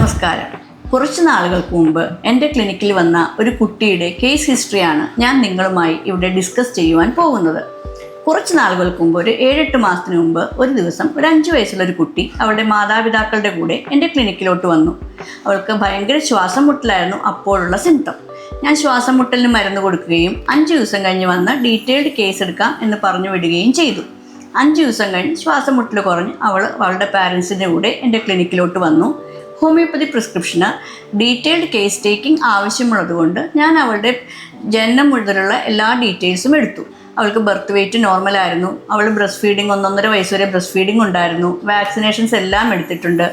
നമസ്കാരം. കുറച്ച് നാളുകൾക്ക് മുമ്പ് എൻ്റെ ക്ലിനിക്കിൽ വന്ന ഒരു കുട്ടിയുടെ കേസ് ഹിസ്റ്ററിയാണ് ഞാൻ നിങ്ങളുമായി ഇവിടെ ഡിസ്കസ് ചെയ്യുവാൻ പോകുന്നത്. കുറച്ച് നാളുകൾക്ക് മുമ്പ് ഒരു 7-8 മാസത്തിന് മുമ്പ് ഒരു ദിവസം ഒരു 5 വയസ്സുള്ളൊരു കുട്ടി അവളുടെ മാതാപിതാക്കളുടെ കൂടെ എൻ്റെ ക്ലിനിക്കിലോട്ട് വന്നു. അവൾക്ക് ഭയങ്കര ശ്വാസം മുട്ടലായിരുന്നു അപ്പോഴുള്ള സിംറ്റം. ഞാൻ ശ്വാസം മുട്ടലിന് മരുന്ന് കൊടുക്കുകയും 5 ദിവസം കഴിഞ്ഞ് വന്ന് ഡീറ്റെയിൽഡ് കേസ് എടുക്കാം എന്ന് പറഞ്ഞു വിടുകയും ചെയ്തു. 5 ദിവസം കഴിഞ്ഞ് ശ്വാസം മുട്ടൽ കുറഞ്ഞ് അവളുടെ പാരൻസിൻ്റെ കൂടെ എൻ്റെ ക്ലിനിക്കിലോട്ട് വന്നു. ഹോമിയോപ്പതി പ്രിസ്ക്രിപ്ഷന് ഡീറ്റെയിൽഡ് കേസ് ടേക്കിംഗ് ആവശ്യമുള്ളതുകൊണ്ട് ഞാൻ അവളുടെ ജനനം മുതലുള്ള എല്ലാ ഡീറ്റെയിൽസും എടുത്തു. അവൾക്ക് ബർത്ത് വെയ്റ്റ് നോർമലായിരുന്നു. അവൾ ബ്രസ്റ്റ് ഫീഡിങ് 1.5 വയസ്സ് വരെ ബ്രസ്റ്റ് ഫീഡിങ് ഉണ്ടായിരുന്നു. വാക്സിനേഷൻസ് എല്ലാം എടുത്തിട്ടുണ്ട്.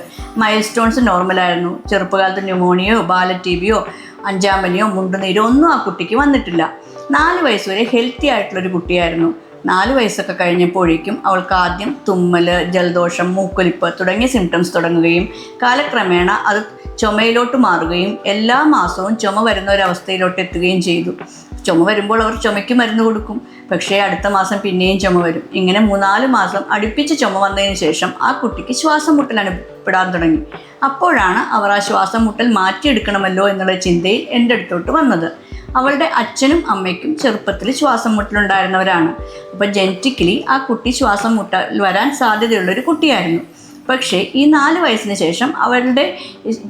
മൈൽ സ്റ്റോൺസ് നോർമലായിരുന്നു. ചെറുപ്പകാലത്ത് ന്യൂമോണിയോ ബാലറ്റീബിയോ 5-ാം പനിയോ മുണ്ടുനീരോ ഒന്നും ആ കുട്ടിക്ക് വന്നിട്ടില്ല. 4 വയസ്സ് വരെ ഹെൽത്തി ആയിട്ടുള്ളൊരു കുട്ടിയായിരുന്നു. 4 വയസ്സൊക്കെ കഴിഞ്ഞപ്പോഴേക്കും അവൾക്ക് ആദ്യം തുമ്മൽ, ജലദോഷം, മൂക്കൊലിപ്പ് തുടങ്ങിയ സിംറ്റംസ് തുടങ്ങുകയും കാലക്രമേണ അത് ചുമയിലോട്ട് മാറുകയും എല്ലാ മാസവും ചുമ വരുന്ന ഒരവസ്ഥയിലോട്ട് എത്തുകയും ചെയ്തു. ചുമ വരുമ്പോൾ അവർ ചുമയ്ക്ക് മരുന്ന് കൊടുക്കും, പക്ഷേ അടുത്ത മാസം പിന്നെയും ചുമ വരും. ഇങ്ങനെ 3-4 മാസം അടുപ്പിച്ച് ചുമ വന്നതിന് ശേഷം ആ കുട്ടിക്ക് ശ്വാസം മുട്ടൽ അനുഭവപ്പെടാൻ തുടങ്ങി. അപ്പോഴാണ് അവർ ആ ശ്വാസം മുട്ടൽ മാറ്റിയെടുക്കണമല്ലോ എന്നുള്ള ചിന്തയിൽ എൻ്റെ അടുത്തോട്ട് വന്നത്. അവളുടെ അച്ഛനും അമ്മയ്ക്കും ചെറുപ്പത്തിൽ ശ്വാസം മുട്ടലുണ്ടായിരുന്നവരാണ്. അപ്പോൾ ജനറ്റിക്കലി ആ കുട്ടി ശ്വാസം മുട്ടൽ വരാൻ സാധ്യതയുള്ളൊരു കുട്ടിയായിരുന്നു. പക്ഷേ ഈ 4 വയസ്സിന് ശേഷം അവളുടെ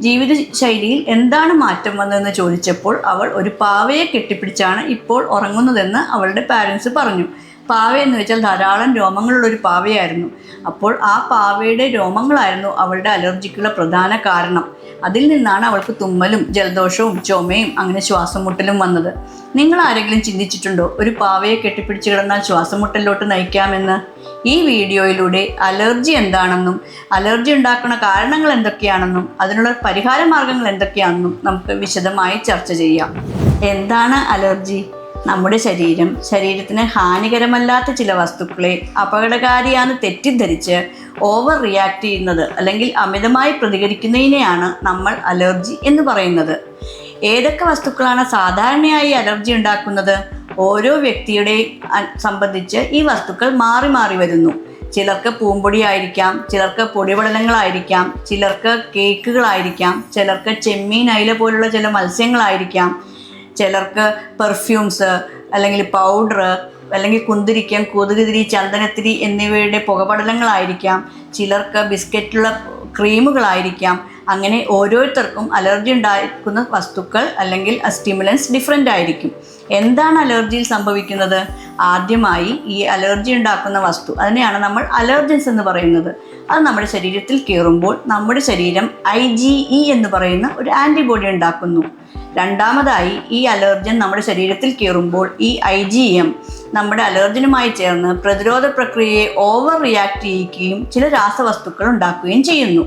ജീവിത ശൈലിയിൽ എന്താണ് മാറ്റം വന്നതെന്ന് ചോദിച്ചപ്പോൾ അവൾ ഒരു പാവയെ കെട്ടിപ്പിടിച്ചാണ് ഇപ്പോൾ ഉറങ്ങുന്നതെന്ന് അവളുടെ പാരൻസ് പറഞ്ഞു. പാവ എന്ന് വെച്ചാൽ ധാരാളം രോമങ്ങളുള്ളൊരു പാവയായിരുന്നു. അപ്പോൾ ആ പാവയുടെ രോമങ്ങളായിരുന്നു അവളുടെ അലർജിക്കുള്ള പ്രധാന കാരണം. അതിൽ നിന്നാണ് അവൾക്ക് തുമ്മലും ജലദോഷവും ചുമയും അങ്ങനെ ശ്വാസം മുട്ടലും വന്നത്. നിങ്ങൾ ആരെങ്കിലും ചിന്തിച്ചിട്ടുണ്ടോ ഒരു പാവയെ കെട്ടിപ്പിടിച്ച് കിടന്നാൽ ശ്വാസം മുട്ടലിലോട്ട് നയിക്കാമെന്ന്? ഈ വീഡിയോയിലൂടെ അലർജി എന്താണെന്നും അലർജി ഉണ്ടാക്കുന്ന കാരണങ്ങൾ എന്തൊക്കെയാണെന്നും അതിനുള്ള പരിഹാര മാർഗങ്ങൾ എന്തൊക്കെയാണെന്നും നമുക്ക് വിശദമായി ചർച്ച ചെയ്യാം. എന്താണ് അലർജി? നമ്മുടെ ശരീരത്തിന് ഹാനികരമല്ലാത്ത ചില വസ്തുക്കളെ അപകടകാരിയാണെന്ന് തെറ്റിദ്ധരിച്ച് ഓവർ റിയാക്ട് ചെയ്യുന്നത് അല്ലെങ്കിൽ അമിതമായി പ്രതികരിക്കുന്നതിനെയാണ് നമ്മൾ അലർജി എന്ന് പറയുന്നത്. ഏതൊക്കെ വസ്തുക്കളാണ് സാധാരണയായി അലർജി ഉണ്ടാക്കുന്നത്? ഓരോ വ്യക്തിയുടെ സംബന്ധിച്ച് ഈ വസ്തുക്കൾ മാറി മാറി വരുന്നു. ചിലർക്ക് പൂമ്പൊടി ആയിരിക്കാം, ചിലർക്ക് പൊടിപടലങ്ങളായിരിക്കാം, ചിലർക്ക് കേക്കുകളായിരിക്കാം, ചിലർക്ക് ചെമ്മീൻ, അയില പോലുള്ള ചില മത്സ്യങ്ങളായിരിക്കാം, ചിലർക്ക് പെർഫ്യൂംസ് അല്ലെങ്കിൽ പൗഡർ അല്ലെങ്കിൽ കുന്തിരിക്കം, കൊതുകുതിരി, ചന്ദനത്തിരി എന്നിവയുടെ പുകപടലങ്ങളായിരിക്കാം, ചിലർക്ക് ബിസ്ക്കറ്റിലുള്ള ക്രീമുകളായിരിക്കാം. അങ്ങനെ ഓരോരുത്തർക്കും അലർജി ഉണ്ടാക്കുന്ന വസ്തുക്കൾ അല്ലെങ്കിൽ സ്റ്റിമുലൻസ് ഡിഫറെൻ്റ് ആയിരിക്കും. എന്താണ് അലർജിയിൽ സംഭവിക്കുന്നത്? ആദ്യമായി ഈ അലർജി ഉണ്ടാക്കുന്ന വസ്തു, അതിനെയാണ് നമ്മൾ അലർജൻസ് എന്ന് പറയുന്നത്. അത് നമ്മുടെ ശരീരത്തിൽ കയറുമ്പോൾ നമ്മുടെ ശരീരം IgE എന്ന് പറയുന്ന ഒരു ആൻറ്റിബോഡി ഉണ്ടാക്കുന്നു. രണ്ടാമതായി ഈ അലർജൻ നമ്മുടെ ശരീരത്തിൽ കയറുമ്പോൾ ഈ IgM നമ്മുടെ അലർജനുമായി ചേർന്ന് പ്രതിരോധ പ്രക്രിയയെ ഓവർ റിയാക്ട് ചെയ്യിക്കുകയും ചില രാസവസ്തുക്കൾ ഉണ്ടാക്കുകയും ചെയ്യുന്നു.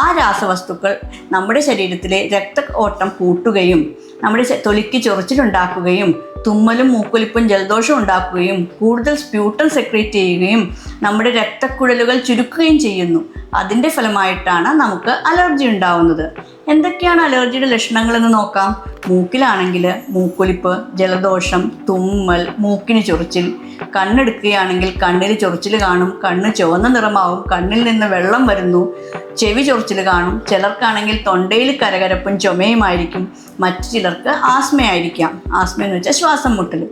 ആ രാസവസ്തുക്കൾ നമ്മുടെ ശരീരത്തിലെ രക്ത ഓട്ടം കൂട്ടുകയും നമ്മുടെ തൊലിക്ക് ചൊറിച്ചിലുണ്ടാക്കുകയും തുമ്മലും മൂക്കൊലിപ്പും ജലദോഷം ഉണ്ടാക്കുകയും കൂടുതൽ സ്പ്യൂട്ടം സെക്രീറ്റ് ചെയ്യുകയും നമ്മുടെ രക്തക്കുഴലുകൾ ചുരുക്കുകയും ചെയ്യുന്നു. അതിൻ്റെ ഫലമായിട്ടാണ് നമുക്ക് അലർജി ഉണ്ടാവുന്നത്. എന്തൊക്കെയാണ് അലർജിയുടെ ലക്ഷണങ്ങളെന്ന് നോക്കാം. മൂക്കിലാണെങ്കിൽ മൂക്കൊലിപ്പ്, ജലദോഷം, തുമ്മൽ, മൂക്കിന് ചൊറിച്ചിൽ. കണ്ണെടുക്കുകയാണെങ്കിൽ കണ്ണിൽ ചൊറിച്ചിൽ കാണും, കണ്ണ് ചുവന്ന നിറമാവും, കണ്ണിൽ നിന്ന് വെള്ളം വരുന്നു, ചെവി ചൊറിച്ചിൽ കാണും. ചിലർക്കാണെങ്കിൽ തൊണ്ടയിൽ കരകരപ്പും ചുമയുമായിരിക്കും. മറ്റു ചിലർക്ക് ആസ്മയായിരിക്കാം. ആസ്മ എന്ന് വെച്ചാൽ ശ്വാസം മുട്ടൽ.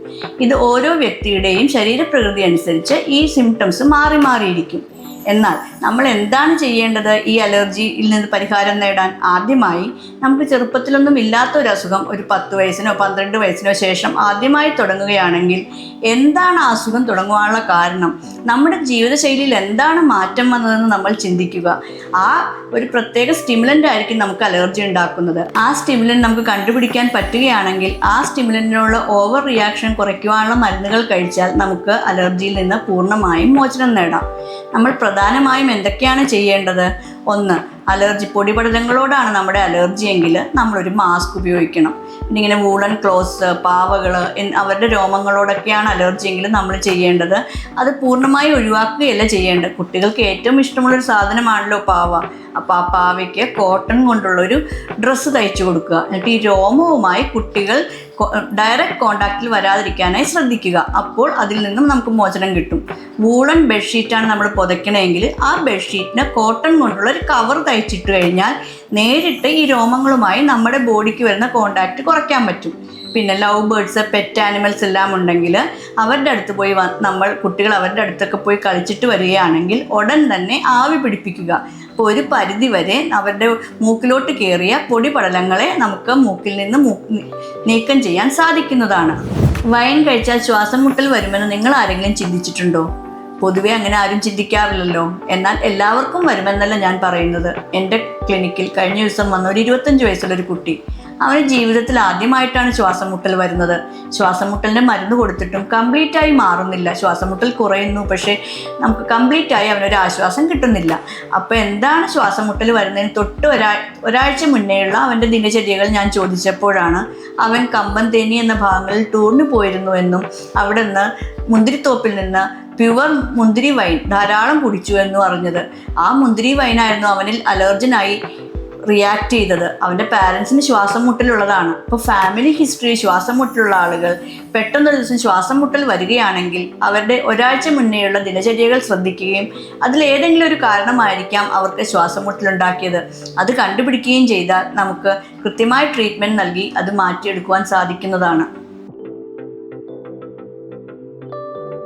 ഇത് ഓരോ വ്യക്തിയുടെയും ശരീരപ്രകൃതി അനുസരിച്ച് ഈ സിംറ്റംസ് മാറി മാറിയിരിക്കും. എന്നാൽ നമ്മൾ എന്താണ് ചെയ്യേണ്ടത് ഈ അലർജിയിൽ നിന്ന് പരിഹാരം നേടാൻ? ആദ്യമായി നമുക്ക് ചെറുപ്പത്തിലൊന്നും ഇല്ലാത്തൊരു അസുഖം ഒരു 10 വയസ്സിനോ 12 വയസ്സിനോ ശേഷം ആദ്യമായി തുടങ്ങുകയാണെങ്കിൽ എന്താണ് ആ അസുഖം തുടങ്ങുവാനുള്ള കാരണം? നമ്മുടെ ജീവിതശൈലിയിൽ എന്താണ് മാറ്റം വന്നതെന്ന് നമ്മൾ ചിന്തിക്കുക. ആ ഒരു പ്രത്യേക സ്റ്റിമുലൻ്റ് ആയിരിക്കും നമുക്ക് അലർജി ഉണ്ടാക്കുന്നത്. ആ സ്റ്റിമുലൻ്റ് നമുക്ക് കണ്ടുപിടിക്കാൻ പറ്റുകയാണെങ്കിൽ ആ സ്റ്റിമുലൻറ്റിനുള്ള ഓവർ റിയാക്ഷൻ കുറയ്ക്കുവാനുള്ള മരുന്നുകൾ കഴിച്ചാൽ നമുക്ക് അലർജിയിൽ നിന്ന് പൂർണ്ണമായും മോചനം നേടാം. നമ്മൾ പ്രധാനമായും എന്തൊക്കെയാണ് ചെയ്യേണ്ടത്? 1. അലർജി പൊടിപടലങ്ങളോടാണ് നമ്മുടെ അലർജി എങ്കിൽ നമ്മളൊരു മാസ്ക് ഉപയോഗിക്കണം. പിന്നെ ഇങ്ങനെ വൂളൻ ക്ലോത്ത്സ്, പാവകൾ, അവരുടെ രോമങ്ങളോടൊക്കെയാണ് അലർജി എങ്കിൽ നമ്മൾ ചെയ്യേണ്ടത് അത് പൂർണ്ണമായി ഒഴിവാക്കുകയല്ല ചെയ്യേണ്ടത്. കുട്ടികൾക്ക് ഏറ്റവും ഇഷ്ടമുള്ളൊരു സാധനമാണല്ലോ പാവ. അപ്പോൾ ആ പാവയ്ക്ക് കോട്ടൺ കൊണ്ടുള്ളൊരു ഡ്രസ്സ് തയ്ച്ചു കൊടുക്കുക. എന്നിട്ട് ഈ രോമവുമായി കുട്ടികൾ ഡയറക്റ്റ് കോണ്ടാക്റ്റിൽ വരാതിരിക്കാനായി ശ്രദ്ധിക്കുക. അപ്പോൾ അതിൽ നിന്നും നമുക്ക് മോചനം കിട്ടും. വൂളൻ ബെഡ്ഷീറ്റാണ് നമ്മൾ പുതയ്ക്കണമെങ്കിൽ ആ ബെഡ്ഷീറ്റിന് കോട്ടൺ കൊണ്ടുള്ള ഒരു കവർ തയ്ച്ചിട്ട് കഴിഞ്ഞാൽ നേരിട്ട് ഈ രോമങ്ങളുമായി നമ്മുടെ ബോഡിക്ക് വരുന്ന കോണ്ടാക്റ്റ് കുറയ്ക്കാൻ പറ്റും. പിന്നെ ലവ് ബേർഡ്സ്, പെറ്റ് ആനിമൽസ് എല്ലാം ഉണ്ടെങ്കിൽ അവരുടെ അടുത്ത് പോയി കുട്ടികൾ അവരുടെ അടുത്തൊക്കെ പോയി കളിച്ചിട്ട് വരികയാണെങ്കിൽ ഉടൻ തന്നെ ആവി പിടിപ്പിക്കുക. അപ്പോൾ ഒരു പരിധി വരെ അവരുടെ മൂക്കിലോട്ട് കയറിയ പൊടിപടലങ്ങളെ നമുക്ക് മൂക്കിൽ നിന്ന് നീക്കം ചെയ്യാൻ സാധിക്കുന്നതാണ്. വൈൻ കഴിച്ചാൽ ശ്വാസം മുട്ടൽ വരുമെന്ന് നിങ്ങൾ ആരെങ്കിലും ചിന്തിച്ചിട്ടുണ്ടോ? പൊതുവെ അങ്ങനെ ആരും ചിന്തിക്കാറില്ലല്ലോ. എന്നാൽ എല്ലാവർക്കും വരുമെന്നല്ല ഞാൻ പറയുന്നത്. എൻ്റെ ക്ലിനിക്കിൽ കഴിഞ്ഞ ദിവസം വന്ന ഒരു 25 വയസ്സുള്ളൊരു കുട്ടി, അവന് ജീവിതത്തിൽ ആദ്യമായിട്ടാണ് ശ്വാസം മുട്ടൽ വരുന്നത്. ശ്വാസം മുട്ടലിൻ്റെ മരുന്ന് കൊടുത്തിട്ടും കംപ്ലീറ്റായി മാറുന്നില്ല. ശ്വാസം മുട്ടൽ കുറയുന്നു, പക്ഷേ നമുക്ക് കംപ്ലീറ്റായി അവനൊരു ആശ്വാസം കിട്ടുന്നില്ല. അപ്പോൾ എന്താണ് ശ്വാസം മുട്ടൽ വരുന്നതിന് തൊട്ട് ഒരാഴ്ച മുന്നേയുള്ള അവൻ്റെ ദിനചര്യകൾ ഞാൻ ചോദിച്ചപ്പോഴാണ് അവൻ കമ്പന്തേനി എന്ന ഭാഗങ്ങളിൽ ടൂറിന് പോയിരുന്നു എന്നും അവിടെ നിന്ന് മുന്തിരിത്തോപ്പിൽ നിന്ന് പ്യുവർ മുന്തിരി വൈൻ ധാരാളം കുടിച്ചു എന്നും അറിഞ്ഞത്. ആ മുന്തിരി വൈനായിരുന്നു അവനിൽ അലർജനായി റിയാക്ട് ചെയ്തത്. അവൻ്റെ പാരൻസിന് ശ്വാസം മുട്ടലുള്ളതാണ്. ഇപ്പോൾ ഫാമിലി ഹിസ്റ്ററി ശ്വാസം മുട്ടലുള്ള ആളുകൾ പെട്ടെന്നൊരു ദിവസം ശ്വാസം മുട്ടൽ വരികയാണെങ്കിൽ അവരുടെ ഒരാഴ്ച മുന്നേയുള്ള ദിനചര്യകൾ ശ്രദ്ധിക്കുകയും അതിലേതെങ്കിലും ഒരു കാരണമായിരിക്കാം അവർക്ക് ശ്വാസം മുട്ടലുണ്ടാക്കിയത് അത് കണ്ടുപിടിക്കുകയും ചെയ്താൽ നമുക്ക് കൃത്യമായ ട്രീറ്റ്മെൻറ്റ് നൽകി അത് മാറ്റിയെടുക്കുവാൻ സാധിക്കുന്നതാണ്.